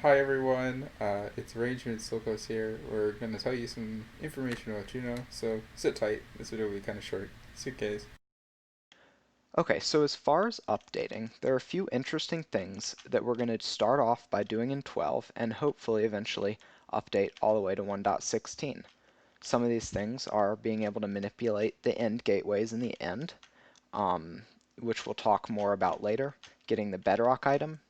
Hi everyone, it's Arrangement Silkos here. We're going to tell you some information about Juno, so sit tight. This video will be kind of short. Suitcase. Okay, so as far as updating, there are a few interesting things that we're going to start off by doing in 12 and hopefully eventually update all the way to 1.16. Some of these things are being able to manipulate the end gateways in the end, um, which we'll talk more about later, getting the bedrock item,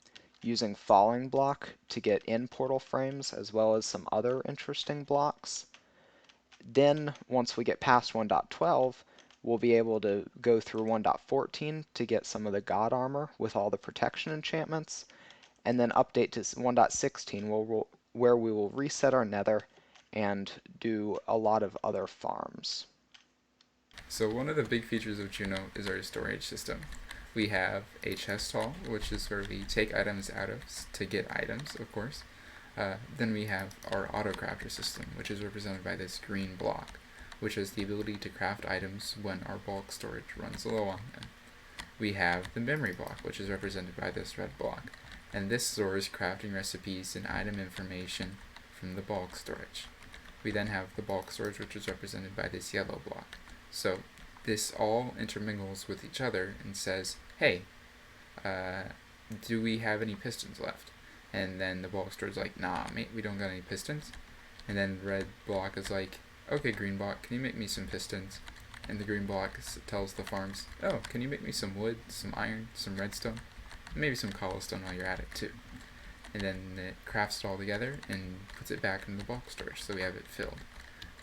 using falling block to get in portal frames as well as some other interesting blocks. Then once we get past 1.12, we'll be able to go through 1.14 to get some of the God Armor with all the protection enchantments, and then update to 1.16 where we will reset our nether and do a lot of other farms. So one of the big features of Juno is our storage system. We have a chest hall, which is where we take items out of to get items, of course. Then we have our auto crafter system, which is represented by this green block, which has the ability to craft items when our bulk storage runs low on them. We have the memory block, which is represented by this red block, and this stores crafting recipes and item information from the bulk storage. We then have the bulk storage, which is represented by this yellow block. So this all intermingles with each other and says, hey, do we have any pistons left? And then the bulk storage is like, nah, mate, we don't got any pistons. And then red block is like, okay, green block, can you make me some pistons? And the green block tells the farms, oh, can you make me some wood, some iron, some redstone, and maybe some cobblestone while you're at it too. And then it crafts it all together and puts it back in the bulk storage so we have it filled.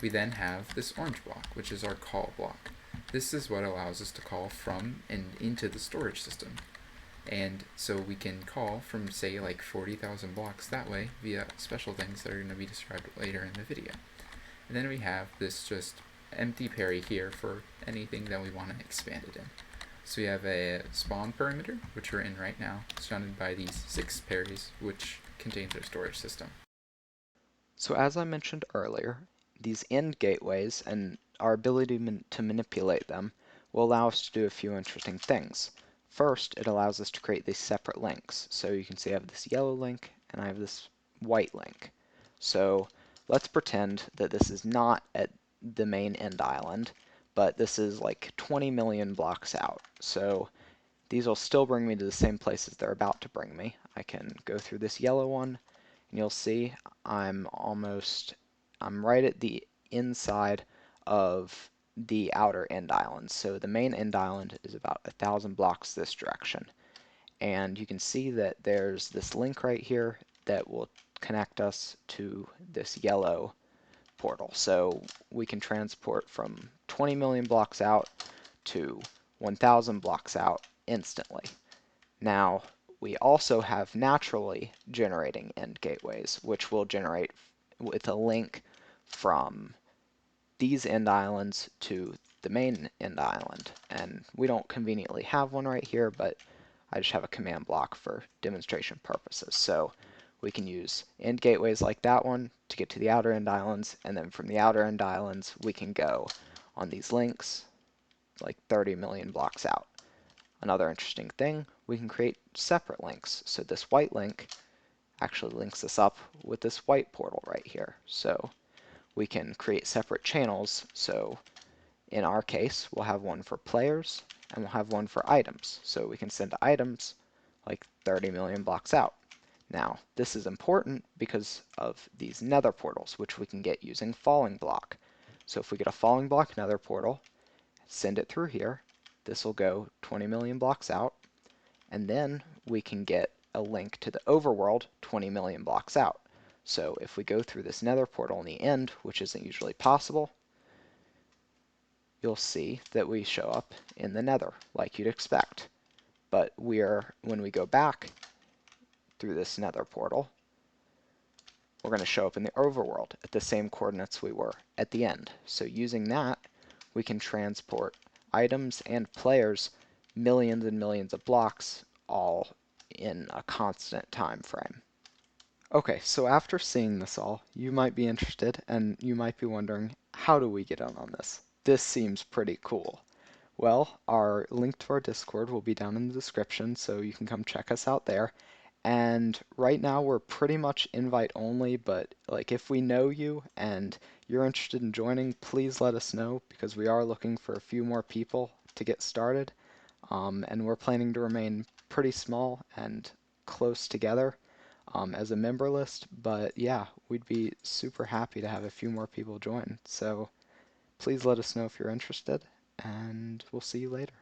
We then have this orange block, which is our call block. This is what allows us to call from and into the storage system. And so we can call from, say, like 40,000 blocks that way via special things that are going to be described later in the video. And then we have this just empty parry here for anything that we want to expand it in. So we have a spawn perimeter, which we're in right now, surrounded by these 6 parries, which contains our storage system. So as I mentioned earlier, these end gateways and our ability to manipulate them will allow us to do a few interesting things. First, it allows us to create these separate links. So you can see I have this yellow link and I have this white link. So let's pretend that this is not at the main end island, but this is like 20 million blocks out. So these will still bring me to the same places they're about to bring me. I can go through this yellow one, and you'll see I'm right at the inside of the outer end island. So the main end island is about 1,000 blocks this direction. And you can see that there's this link right here that will connect us to this yellow portal. So we can transport from 20 million blocks out to 1,000 blocks out instantly. Now, we also have naturally generating end gateways, which will generate with a link from these end islands to the main end island. And we don't conveniently have one right here, but I just have a command block for demonstration purposes. So we can use end gateways like that one to get to the outer end islands, and then from the outer end islands we can go on these links like 30 million blocks out. Another interesting thing, we can create separate links. So this white link actually links us up with this white portal right here. So we can create separate channels. So in our case, we'll have one for players and we'll have one for items. So we can send items like 30 million blocks out. Now, this is important because of these nether portals, which we can get using falling block. So if we get a falling block nether portal, send it through here, this will go 20 million blocks out, and then we can get a link to the overworld 20 million blocks out. So if we go through this nether portal in the end, which isn't usually possible, you'll see that we show up in the nether like you'd expect. But when we go back through this nether portal, we're going to show up in the overworld at the same coordinates we were at the end. So using that, we can transport items and players millions and millions of blocks all in a constant time frame. Okay, so after seeing this all, you might be interested and you might be wondering, how do we get in on this? This seems pretty cool. Well, our link to our Discord will be down in the description, so you can come check us out there. And right now we're pretty much invite only, but like if we know you and you're interested in joining, please let us know because we are looking for a few more people to get started. And we're planning to remain pretty small and close together as a member list. But yeah, we'd be super happy to have a few more people join. So please let us know if you're interested, and we'll see you later.